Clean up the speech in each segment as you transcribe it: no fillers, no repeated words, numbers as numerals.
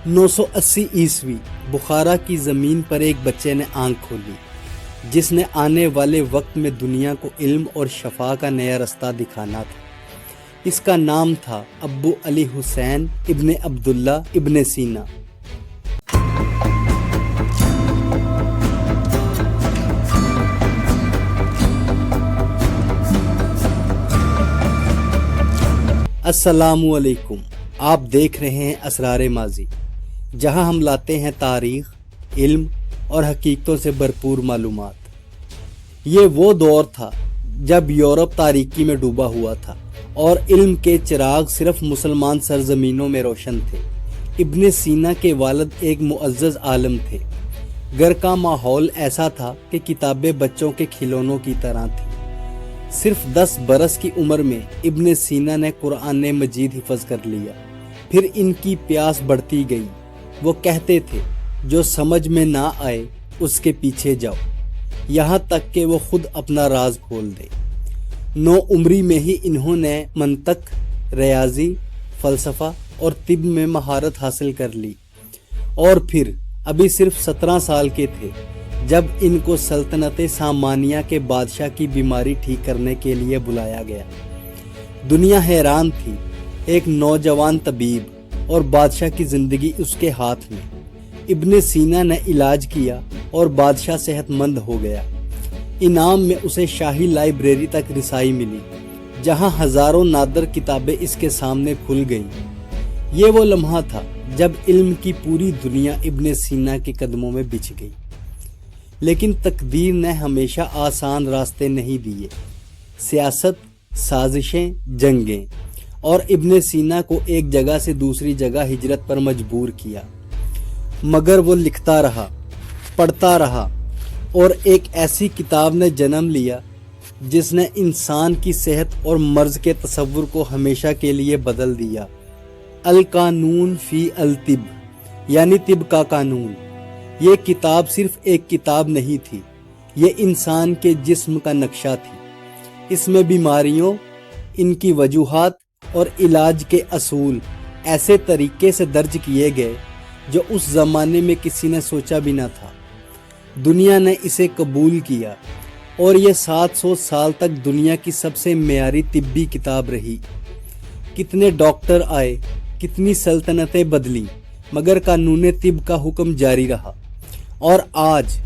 980 بخارا کی زمین پر ایک بچے نے آنکھ کھولی جس نے آنے والے وقت میں دنیا کو علم اور شفا کا نیا رستہ دکھانا تھا۔ اس کا نام تھا ابو علی حسین ابن عبداللہ ابن سینا۔ السلام علیکم، آپ دیکھ رہے ہیں اسرار ماضی، جہاں ہم لاتے ہیں تاریخ، علم اور حقیقتوں سے بھرپور معلومات۔ یہ وہ دور تھا جب یورپ تاریکی میں ڈوبا ہوا تھا اور علم کے چراغ صرف مسلمان سرزمینوں میں روشن تھے۔ ابن سینا کے والد ایک معزز عالم تھے۔ گھر کا ماحول ایسا تھا کہ کتابیں بچوں کے کھلونوں کی طرح تھیں۔ صرف 10 برس کی عمر میں ابن سینا نے قرآن مجید حفظ کر لیا۔ پھر ان کی پیاس بڑھتی گئی۔ وہ کہتے تھے جو سمجھ میں نہ آئے اس کے پیچھے جاؤ، یہاں تک کہ وہ خود اپنا راز کھول دے۔ 9 عمری میں ہی انہوں نے منطق، ریاضی، فلسفہ اور طب میں مہارت حاصل کر لی، اور پھر ابھی صرف 17 سال کے تھے جب ان کو سلطنت سامانیہ کے بادشاہ کی بیماری ٹھیک کرنے کے لیے بلایا گیا۔ دنیا حیران تھی، ایک نوجوان طبیب اور بادشاہ کی زندگی اس کے ہاتھ میں۔ ابن سینا نے علاج کیا اور بادشاہ صحت مند ہو گیا۔ انعام میں اسے شاہی لائبریری تک رسائی ملی، جہاں ہزاروں نادر کتابیں اس کے سامنے کھل گئیں۔ یہ وہ لمحہ تھا جب علم کی پوری دنیا ابن سینا کے قدموں میں بچھ گئی۔ لیکن تقدیر نے ہمیشہ آسان راستے نہیں دیے۔ سیاست، سازشیں، جنگیں اور ابن سینا کو ایک جگہ سے دوسری جگہ ہجرت پر مجبور کیا، مگر وہ لکھتا رہا، پڑھتا رہا، اور ایک ایسی کتاب نے جنم لیا جس نے انسان کی صحت اور مرض کے تصور کو ہمیشہ کے لیے بدل دیا۔ القانون فی الطب، یعنی طب کا قانون۔ یہ کتاب صرف ایک کتاب نہیں تھی، یہ انسان کے جسم کا نقشہ تھی۔ اس میں بیماریوں، ان کی وجوہات اور علاج کے اصول ایسے طریقے سے درج کیے گئے جو اس زمانے میں کسی نے سوچا بھی نہ تھا۔ دنیا نے اسے قبول کیا اور یہ 700 سال تک دنیا کی سب سے معیاری طبی کتاب رہی۔ کتنے ڈاکٹر آئے، کتنی سلطنتیں بدلیں، مگر قانون طب کا حکم جاری رہا۔ اور آج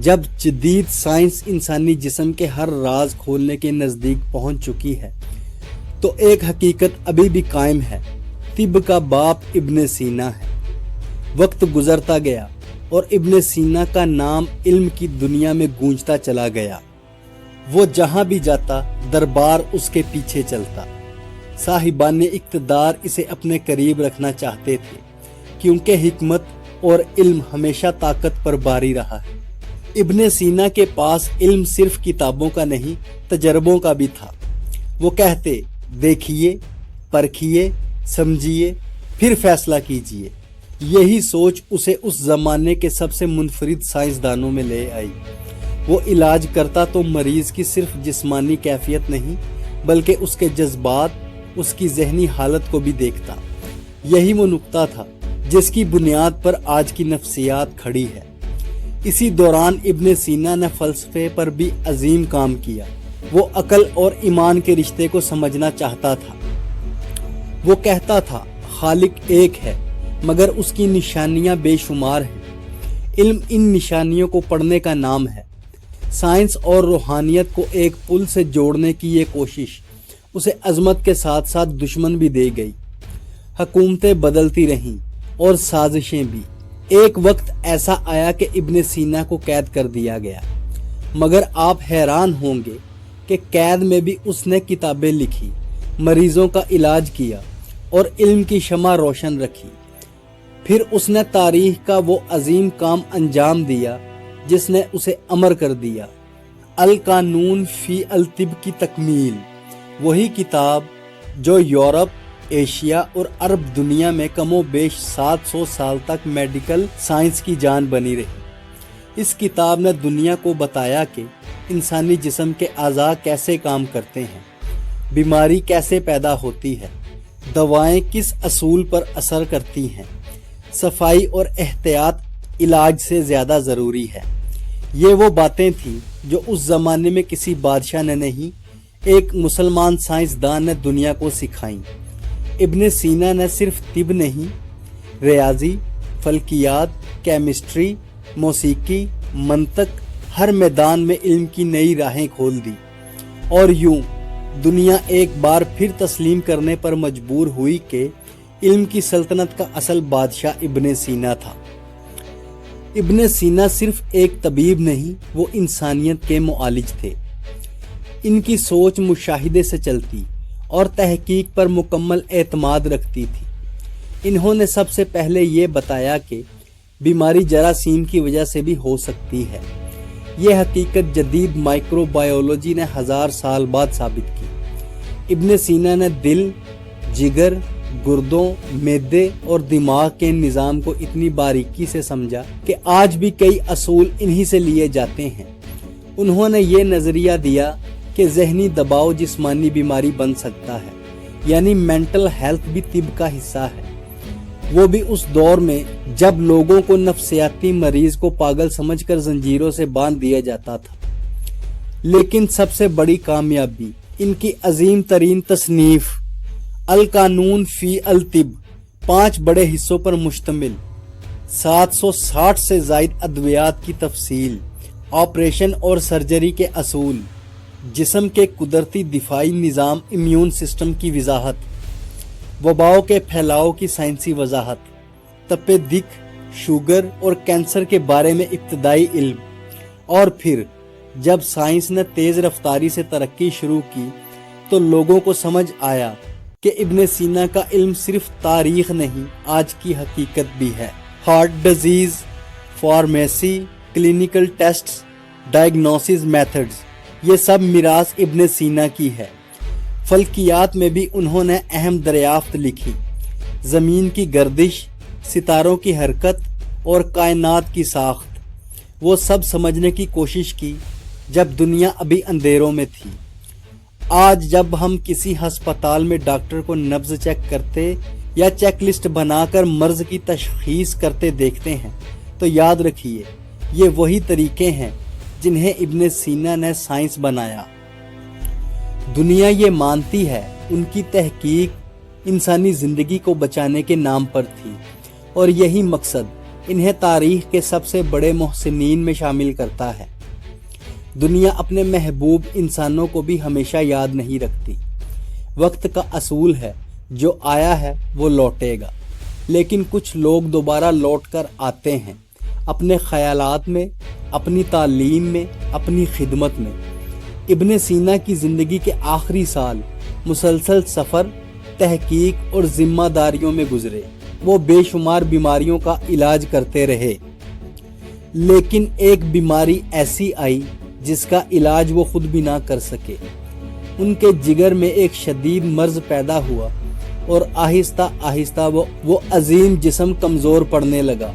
جب جدید سائنس انسانی جسم کے ہر راز کھولنے کے نزدیک پہنچ چکی ہے، تو ایک حقیقت ابھی بھی قائم ہے، طب کا باپ ابن سینا ہے۔ وقت گزرتا گیا اور ابن سینا کا نام علم کی دنیا میں گونجتا چلا گیا۔ وہ جہاں بھی جاتا دربار اس کے پیچھے چلتا۔ صاحبان اقتدار اسے اپنے قریب رکھنا چاہتے تھے، کیونکہ حکمت اور علم ہمیشہ طاقت پر باری رہا ہے۔ ابن سینا کے پاس علم صرف کتابوں کا نہیں، تجربوں کا بھی تھا۔ وہ کہتے، دیکھیے، پرکھیے، سمجھیے، پھر فیصلہ کیجیے۔ یہی سوچ اسے اس زمانے کے سب سے منفرد سائنسدانوں میں لے آئی۔ وہ علاج کرتا تو مریض کی صرف جسمانی کیفیت نہیں، بلکہ اس کے جذبات، اس کی ذہنی حالت کو بھی دیکھتا۔ یہی وہ نقطہ تھا جس کی بنیاد پر آج کی نفسیات کھڑی ہے۔ اسی دوران ابن سینا نے فلسفے پر بھی عظیم کام کیا۔ وہ عقل اور ایمان کے رشتے کو سمجھنا چاہتا تھا۔ وہ کہتا تھا، خالق ایک ہے، مگر اس کی نشانیاں بے شمار ہیں۔ علم ان نشانیوں کو پڑھنے کا نام ہے۔ سائنس اور روحانیت کو ایک پل سے جوڑنے کی یہ کوشش اسے عظمت کے ساتھ ساتھ دشمن بھی دے گئی۔ حکومتیں بدلتی رہیں اور سازشیں بھی۔ ایک وقت ایسا آیا کہ ابن سینا کو قید کر دیا گیا، مگر آپ حیران ہوں گے کہ قید میں بھی اس نے کتابیں لکھی، مریضوں کا علاج کیا اور علم کی شمع روشن رکھی۔ پھر اس نے تاریخ کا وہ عظیم کام انجام دیا جس نے اسے امر کر دیا، القانون فی الطب کی تکمیل۔ وہی کتاب جو یورپ، ایشیا اور عرب دنیا میں کم و بیش 700 سال تک میڈیکل سائنس کی جان بنی رہی۔ اس کتاب نے دنیا کو بتایا کہ انسانی جسم کے اعضاء کیسے کام کرتے ہیں، بیماری کیسے پیدا ہوتی ہے، دوائیں کس اصول پر اثر کرتی ہیں، صفائی اور احتیاط علاج سے زیادہ ضروری ہے۔ یہ وہ باتیں تھیں جو اس زمانے میں کسی بادشاہ نے نہیں، ایک مسلمان سائنسدان نے دنیا کو سکھائیں۔ ابن سینا نے صرف طب نہیں، ریاضی، فلکیات، کیمسٹری، موسیقی، منطق، ہر میدان میں علم کی نئی راہیں کھول دی، اور یوں دنیا ایک بار پھر تسلیم کرنے پر مجبور ہوئی کہ علم کی سلطنت کا اصل بادشاہ ابن سینا تھا۔ ابن سینا صرف ایک طبیب نہیں، وہ انسانیت کے معالج تھے۔ ان کی سوچ مشاہدے سے چلتی اور تحقیق پر مکمل اعتماد رکھتی تھی۔ انہوں نے سب سے پہلے یہ بتایا کہ بیماری جراثیم کی وجہ سے بھی ہو سکتی ہے۔ یہ حقیقت جدید مائکرو بایولوجی نے 1000 سال بعد ثابت کی۔ ابن سینا نے دل، جگر، گردوں، معدے اور دماغ کے نظام کو اتنی باریکی سے سمجھا کہ آج بھی کئی اصول انہی سے لیے جاتے ہیں۔ انہوں نے یہ نظریہ دیا کہ ذہنی دباؤ جسمانی بیماری بن سکتا ہے، یعنی مینٹل ہیلتھ بھی طب کا حصہ ہے، وہ بھی اس دور میں جب لوگوں کو نفسیاتی مریض کو پاگل سمجھ کر زنجیروں سے باندھ دیا جاتا تھا۔ لیکن سب سے بڑی کامیابی ان کی عظیم ترین تصنیف القانون فی الطب، 5 بڑے حصوں پر مشتمل، 760 سے زائد ادویات کی تفصیل، آپریشن اور سرجری کے اصول، جسم کے قدرتی دفاعی نظام امیون سسٹم کی وضاحت، وباؤں کے پھیلاؤ کی سائنسی وضاحت، تپِ دق، شوگر اور کینسر کے بارے میں ابتدائی علم، اور پھر جب سائنس نے تیز رفتاری سے ترقی شروع کی تو لوگوں کو سمجھ آیا کہ ابن سینا کا علم صرف تاریخ نہیں، آج کی حقیقت بھی ہے۔ Heart disease, pharmacy, clinical tests, diagnosis methods, یہ سب میراث ابن سینا کی ہے۔ فلکیات میں بھی انہوں نے اہم دریافت لکھی، زمین کی گردش، ستاروں کی حرکت اور کائنات کی ساخت، وہ سب سمجھنے کی کوشش کی جب دنیا ابھی اندھیروں میں تھی۔ آج جب ہم کسی ہسپتال میں ڈاکٹر کو نبض چیک کرتے یا چیک لسٹ بنا کر مرض کی تشخیص کرتے دیکھتے ہیں تو یاد رکھیے یہ وہی طریقے ہیں جنہیں ابن سینا نے سائنس بنایا۔ دنیا یہ مانتی ہے ان کی تحقیق انسانی زندگی کو بچانے کے نام پر تھی، اور یہی مقصد انہیں تاریخ کے سب سے بڑے محسنین میں شامل کرتا ہے۔ دنیا اپنے محبوب انسانوں کو بھی ہمیشہ یاد نہیں رکھتی۔ وقت کا اصول ہے، جو آیا ہے وہ لوٹے گا، لیکن کچھ لوگ دوبارہ لوٹ کر آتے ہیں، اپنے خیالات میں، اپنی تعلیم میں، اپنی خدمت میں۔ ابن سینا کی زندگی کے آخری سال مسلسل سفر، تحقیق اور ذمہ داریوں میں گزرے۔ وہ بے شمار بیماریوں کا علاج کرتے رہے، لیکن ایک بیماری ایسی آئی جس کا علاج وہ خود بھی نہ کر سکے۔ ان کے جگر میں ایک شدید مرض پیدا ہوا اور آہستہ آہستہ وہ عظیم جسم کمزور پڑنے لگا۔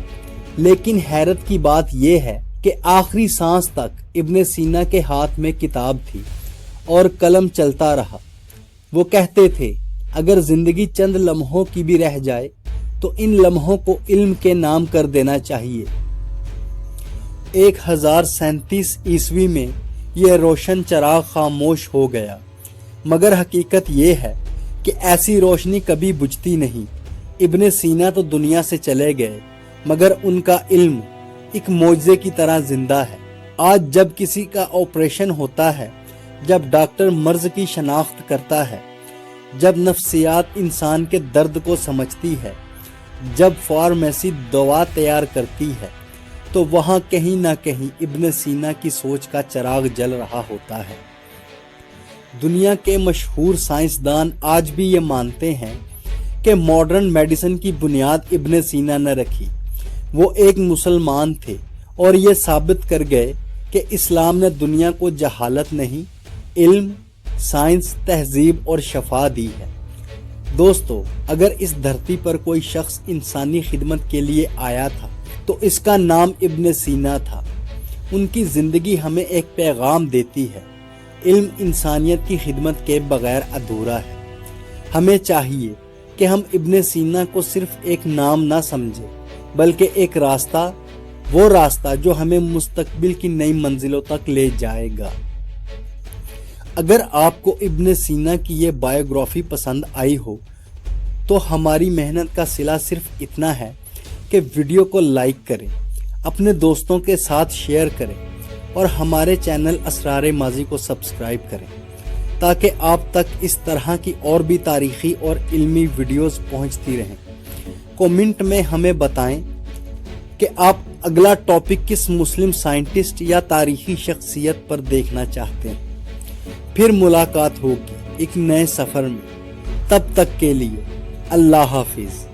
لیکن حیرت کی بات یہ ہے کہ آخری سانس تک ابن سینا کے ہاتھ میں کتاب تھی اور قلم چلتا رہا۔ وہ کہتے تھے اگر زندگی چند لمحوں کی بھی رہ جائے تو ان لمحوں کو علم کے نام کر دینا چاہیے۔ 1037 عیسوی میں یہ روشن چراغ خاموش ہو گیا، مگر حقیقت یہ ہے کہ ایسی روشنی کبھی بجھتی نہیں۔ ابن سینا تو دنیا سے چلے گئے، مگر ان کا علم ایک معجزے کی طرح زندہ ہے۔ آج جب کسی کا آپریشن ہوتا ہے، جب ڈاکٹر مرض کی شناخت کرتا ہے، جب نفسیات انسان کے درد کو سمجھتی ہے، جب فارمیسی دوا تیار کرتی ہے، تو وہاں کہیں نہ کہیں ابن سینا کی سوچ کا چراغ جل رہا ہوتا ہے۔ دنیا کے مشہور سائنسدان آج بھی یہ مانتے ہیں کہ ماڈرن میڈیسن کی بنیاد ابن سینا نے رکھی۔ وہ ایک مسلمان تھے اور یہ ثابت کر گئے کہ اسلام نے دنیا کو جہالت نہیں، علم، سائنس، تہذیب اور شفا دی ہے۔ دوستو، اگر اس دھرتی پر کوئی شخص انسانی خدمت کے لیے آیا تھا تو اس کا نام ابن سینا تھا۔ ان کی زندگی ہمیں ایک پیغام دیتی ہے، علم انسانیت کی خدمت کے بغیر ادھورا ہے۔ ہمیں چاہیے کہ ہم ابن سینا کو صرف ایک نام نہ سمجھیں بلکہ ایک راستہ، وہ راستہ جو ہمیں مستقبل کی نئی منزلوں تک لے جائے گا۔ اگر آپ کو ابن سینا کی یہ بائیوگرافی پسند آئی ہو تو ہماری محنت کا صلہ صرف اتنا ہے کہ ویڈیو کو لائک کریں، اپنے دوستوں کے ساتھ شیئر کریں اور ہمارے چینل اسرار ماضی کو سبسکرائب کریں تاکہ آپ تک اس طرح کی اور بھی تاریخی اور علمی ویڈیوز پہنچتی رہیں۔ کومنٹ میں ہمیں بتائیں کہ آپ اگلا ٹاپک کس مسلم سائنٹسٹ یا تاریخی شخصیت پر دیکھنا چاہتے ہیں۔ پھر ملاقات ہوگی ایک نئے سفر میں، تب تک کے لیے اللہ حافظ۔